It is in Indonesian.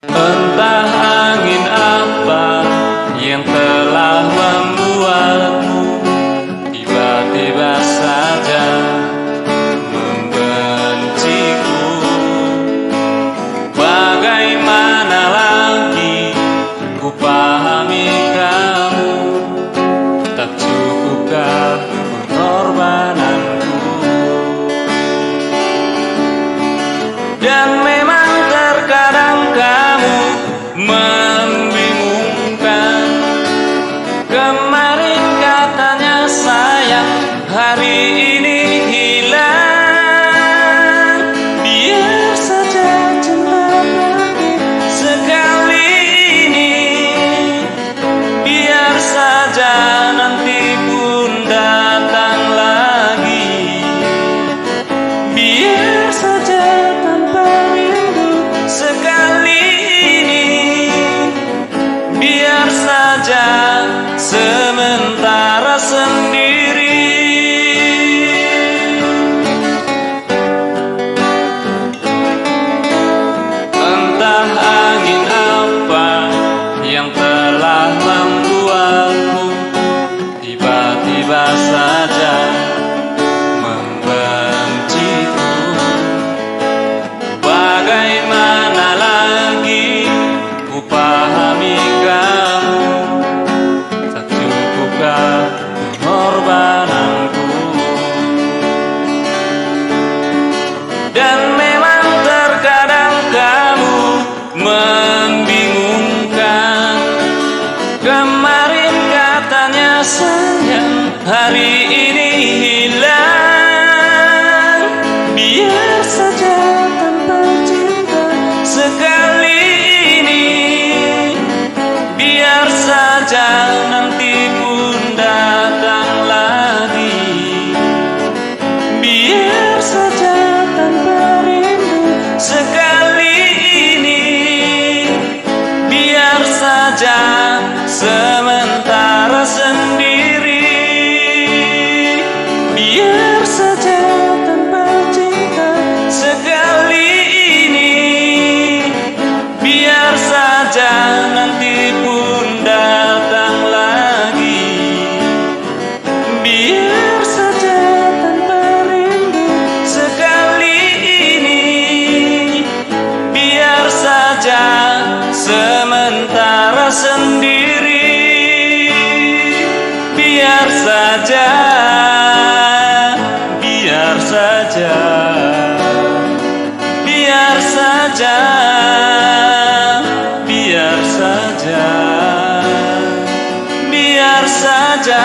Entah angin apa yang telah membuatmu tiba-tiba saja membenciku. Bagaimana lagi ku pahami kamu, tak cukupkah pengorbananku? Dan memang terkadang kamu membingungkan. Kemarin katanya sayang, hari ini hilang. Biar saja cinta pergi sekali ini, biar saja nanti pun datang lagi. Biar saja tanpa rindu sekali ini, biar saja sementara sendiri. Entah angin apa yang telah membuatmu tiba-tiba saja membenciku. Bagaimana lagi ku pahami kamu, tak cukupkah pengorbananku? Dan memang terkadang kamu membingungkan. Kemarin katanya sayang, hari ini hilang. Biar saja tanpa cinta sekali ini, biar saja nanti pun datang lagi. Biar saja tanpa rindu sekali ini, biar saja sementara sendiri. Biar saja tanpa cinta sekali ini, biar saja nanti pun datang lagi. Biar saja tanpa rindu sekali ini, biar saja sementara sendiri. Biar saja, biar saja, biar saja, biar saja, biar saja.